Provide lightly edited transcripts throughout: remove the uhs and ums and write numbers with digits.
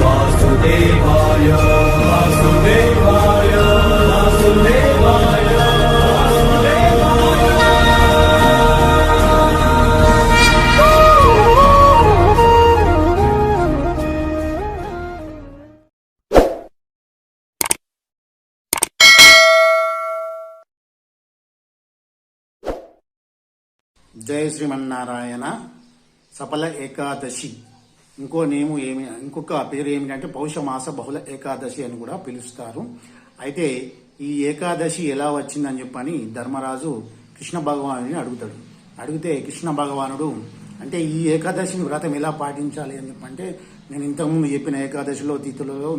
वासुदेवाय वासुदेवाय वासुदेवाय జయ శ్రీమన్నారాయణ. సఫల ఏకాదశి ఇంకొక పేరు ఏమిటంటే పౌషమాస బహుళ ఏకాదశి అని కూడా పిలుస్తారు. అయితే ఈ ఏకాదశి ఎలా వచ్చిందని చెప్పని ధర్మరాజు కృష్ణ భగవానుని అడుగుతాడు. అడిగితే కృష్ణ భగవానుడు అంటే ఈ ఏకాదశిని వ్రతం ఎలా పాటించాలి అని చెప్పంటే, నేను ఇంతకుముందు చెప్పిన ఏకాదశిలో తిథులలో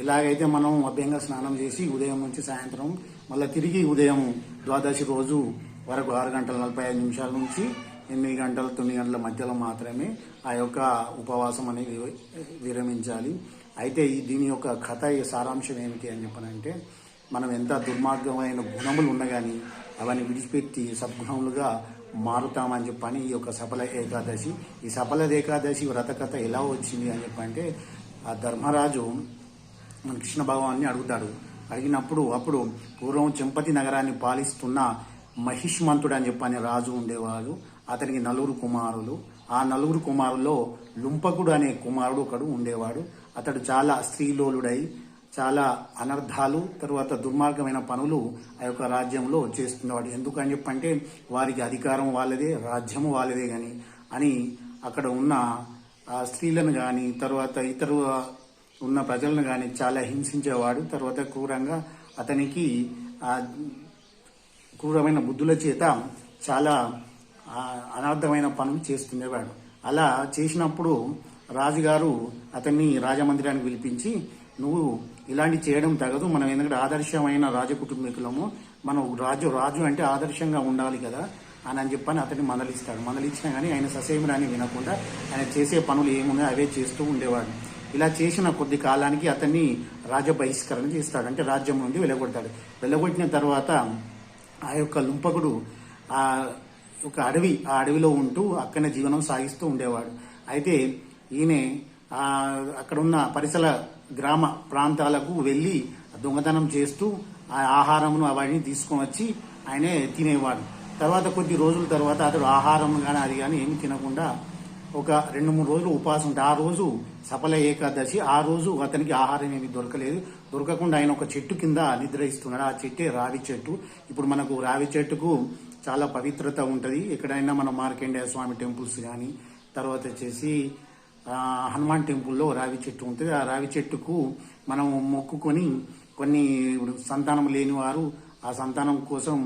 ఎలాగైతే మనం అభ్యంగా స్నానం చేసి ఉదయం నుంచి సాయంత్రం మళ్ళీ తిరిగి ఉదయం ద్వాదశి రోజు వరకు 6 గంటల 45 నిమిషాల నుంచి 8 గంటల 9 గంటల మధ్యలో మాత్రమే ఆ యొక్క ఉపవాసం అనేది విరమించాలి. అయితే దీని యొక్క కథ సారాంశం ఏమిటి అని చెప్పనంటే, మనం ఎంత దుర్మార్గమైన గుణములు ఉండగాని అవన్నీ విడిచిపెట్టి సద్గుణములుగా మారుతామని చెప్పని ఈ యొక్క సఫల ఏకాదశి. ఈ సఫల ఏకాదశి వ్రత కథ ఎలా వచ్చింది అని చెప్పంటే, ఆ ధర్మరాజు మన కృష్ణ భగవాన్ని అడుగుతాడు. అడిగినప్పుడు అప్పుడు పూర్వం చెంపతి నగరాన్ని పాలిస్తున్న మహిష్మంతుడు అని చెప్పని రాజు ఉండేవాడు. అతనికి 4 కుమారులు. ఆ 4 కుమారుల్లో లుంపకుడు అనే కుమారుడు ఒకడు ఉండేవాడు. అతడు చాలా స్త్రీలోలుడై చాలా అనర్థాలు తర్వాత దుర్మార్గమైన పనులు ఆ యొక్క రాజ్యంలో చేస్తున్నవాడు. ఎందుకని చెప్పంటే వారికి అధికారం వాళ్ళదే, రాజ్యము వాళ్ళదే గాని అని అక్కడ ఉన్న స్త్రీలను కానీ తర్వాత ఇతర ఉన్న ప్రజలను కానీ చాలా హింసించేవాడు. తర్వాత క్రూరంగా అతనికి క్రూరమైన బుద్ధుల చేత చాలా అనార్థమైన పనులు చేస్తుండేవాడు. అలా చేసినప్పుడు రాజుగారు అతన్ని రాజమందిరానికి పిలిపించి, నువ్వు ఇలాంటి చేయడం తగదు, మనం ఎందుకంటే ఆదర్శమైన రాజకుటుంబీకులము, మనం రాజు అంటే ఆదర్శంగా ఉండాలి కదా అని చెప్పని అతన్ని మందలిచ్చినా కానీ ఆయన ససేమిరాని వినకుండా ఆయన చేసే పనులు ఏమున్నాయో అవే చేస్తూ ఉండేవాడు. ఇలా చేసిన కొద్ది కాలానికి అతన్ని రాజ బహిష్కరణ చేస్తాడు. అంటే రాజ్యం నుండి వెలగొడతాడు. వెలగొట్టిన తర్వాత ఆ యొక్క లుంపకుడు ఆ అడవిలో ఉంటూ అక్కడనే జీవనం సాగిస్తూ ఉండేవాడు. అయితే ఈయన అక్కడ ఉన్న పరిసర గ్రామ ప్రాంతాలకు వెళ్ళి దొంగతనం చేస్తూ ఆ ఆహారమును అవన్నీ తీసుకొని వచ్చి ఆయనే తినేవాడు. తర్వాత కొద్ది రోజుల తర్వాత అతడు ఆహారం కానీ అది కానీ ఏమి తినకుండా ఒక 2-3 రోజులు ఉపవాసం ఉంటే, ఆ రోజు సఫల ఏకాదశి, ఆ రోజు అతనికి ఆహారం ఏమి దొరకకుండా ఆయన ఒక చెట్టు కింద నిద్రిస్తున్నాడు. ఆ చెట్టే రావి చెట్టు. ఇప్పుడు మనకు రావి చెట్టుకు చాలా పవిత్రత ఉంటుంది. ఎక్కడైనా మన మార్కండేయ స్వామి టెంపుల్స్ కానీ తర్వాత వచ్చేసి హనుమాన్ టెంపుల్లో రావి చెట్టు ఉంటుంది. ఆ రావి చెట్టుకు మనం మొక్కుకొని కొన్ని ఇప్పుడు సంతానం లేని వారు ఆ సంతానం కోసం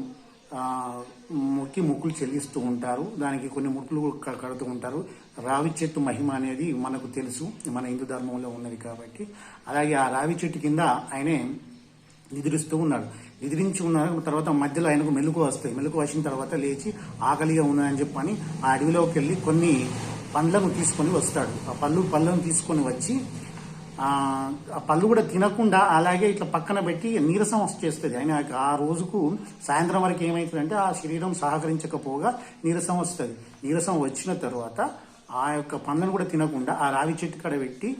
మొక్కులు చెల్లిస్తూ ఉంటారు. దానికి కొన్ని ముక్కులు కడుతూ ఉంటారు. రావి చెట్టు మహిమ అనేది మనకు తెలుసు, మన హిందూ ధర్మంలో ఉన్నది కాబట్టి. అలాగే ఆ రావి చెట్టు కింద ఆయనే నిద్రిస్తూ ఉన్నాడు. నిద్రించి ఉన్న తర్వాత మధ్యలో ఆయనకు మెలకు వస్తాయి. మెలకు వచ్చిన తర్వాత లేచి ఆకలిగా ఉన్నదని చెప్పని ఆ అడవిలోకి వెళ్ళి కొన్ని పండ్లను తీసుకొని వస్తాడు. ఆ పళ్ళను తీసుకొని వచ్చి ఆ పళ్ళు కూడా తినకుండా అలాగే ఇట్లా పక్కన పెట్టి నీరసం వచ్చేస్తుంది. ఆయన ఆ రోజుకు సాయంత్రం వరకు ఏమవుతుందంటే ఆ శరీరం సహకరించకపోగా నీరసం వస్తుంది. నీరసం వచ్చిన తర్వాత ఆ యొక్క పండ్లను కూడా తినకుండా ఆ రావి చెట్టు కాడ పెట్టి,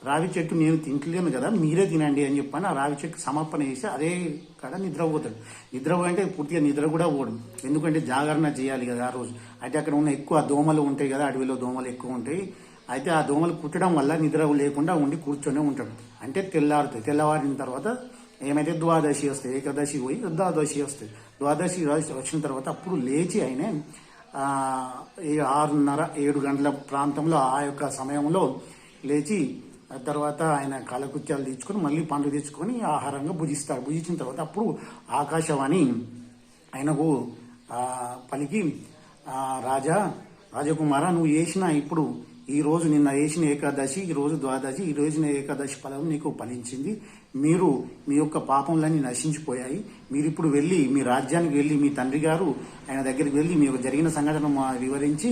రావి చెట్టు నేను తింటలేను కదా మీరే తినండి అని చెప్పని ఆ రావి చెట్టు సమర్పణ చేసి అదే కాడ నిద్రపోతాడు. నిద్రపోయంటే పూర్తిగా నిద్ర కూడా పోడు. ఎందుకంటే జాగరణ చేయాలి కదా ఆ రోజు. అయితే అక్కడ ఉన్న ఎక్కువ దోమలు ఉంటాయి కదా, అడవిలో దోమలు ఎక్కువ ఉంటాయి. అయితే ఆ దోమలు కుట్టడం వల్ల నిద్ర లేకుండా ఉండి కూర్చొనే ఉంటాడు. అంటే తెల్లారుతాయి. తెల్లవారిన తర్వాత ఏమైతే ద్వాదశి వస్తాయి, ఏకాదశి పోయి ద్వాదశి వస్తాయి. ద్వాదశి వచ్చిన తర్వాత అప్పుడు లేచి ఆయన 6:30-7 గంటల ప్రాంతంలో ఆ యొక్క సమయంలో లేచి తర్వాత ఆయన కాలకృత్యాలు తెచ్చుకొని మళ్ళీ పండ్లు తెచ్చుకొని ఆహారంగా భుజిస్తాడు. భుజించిన తర్వాత అప్పుడు ఆకాశవాణి ఆయనకు పలికి, రాజకుమార నువ్వు ఇప్పుడు ఈ రోజు నిన్న వేసిన ఏకాదశి, ఈ రోజు ద్వాదశి, ఈ రోజున ఏకాదశి ఫలం నీకు ఫలించింది. మీరు మీ యొక్క పాపంలన్నీ నశించిపోయాయి. మీరు ఇప్పుడు వెళ్ళి మీ రాజ్యానికి వెళ్ళి మీ తండ్రి గారు ఆయన దగ్గరికి వెళ్ళి మీకు జరిగిన సంఘటన వివరించి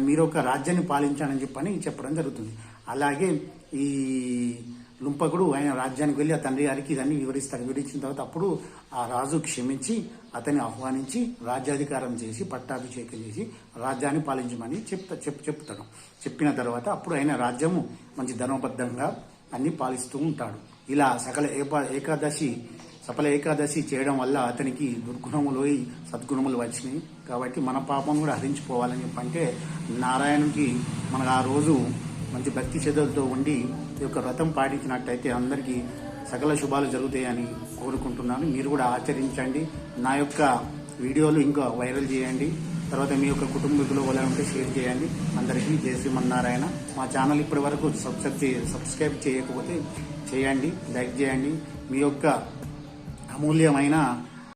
మీరు ఒక రాజ్యాన్ని పాలించాలని చెప్పడం జరుగుతుంది. అలాగే ఈ లుంపకుడు ఆయన రాజ్యానికి వెళ్ళి ఆ తండ్రి గారికి ఇదన్నీ వివరిస్తాడు. వివరించిన తర్వాత అప్పుడు ఆ రాజు క్షమించి అతన్ని ఆహ్వానించి రాజ్యాధికారం చేసి పట్టాభిషేకం చేసి రాజ్యాన్ని పాలించమని చెప్తాడు. చెప్పిన తర్వాత అప్పుడు ఆయన రాజ్యము మంచి ధర్మబద్ధంగా అన్ని పాలిస్తూ ఉంటాడు. ఇలా సకల ఏకాదశి చేయడం వల్ల అతనికి దుర్గుణములు సద్గుణములు వచ్చినాయి. కాబట్టి మన పాపం కూడా హరించిపోవాలని చెప్పంటే నారాయణునికి మనకు ఆ రోజు మంచి భక్తి శ్రద్ధలతో ఉండి ఈ యొక్క వ్రతం పాటించినట్టయితే అందరికీ సకల శుభాలు జరుగుతాయని కోరుకుంటున్నాను. మీరు కూడా ఆచరించండి. నా యొక్క వీడియోలు ఇంకా వైరల్ చేయండి. తర్వాత మీ యొక్క కుటుంబీకులు వాళ్ళ ఉంటే షేర్ చేయండి. అందరికీ జై శ్రీమన్నారాయణ. మా ఛానల్ ఇప్పటి వరకు సబ్స్క్రైబ్ చేయకపోతే చేయండి, లైక్ చేయండి. మీ యొక్క అమూల్యమైన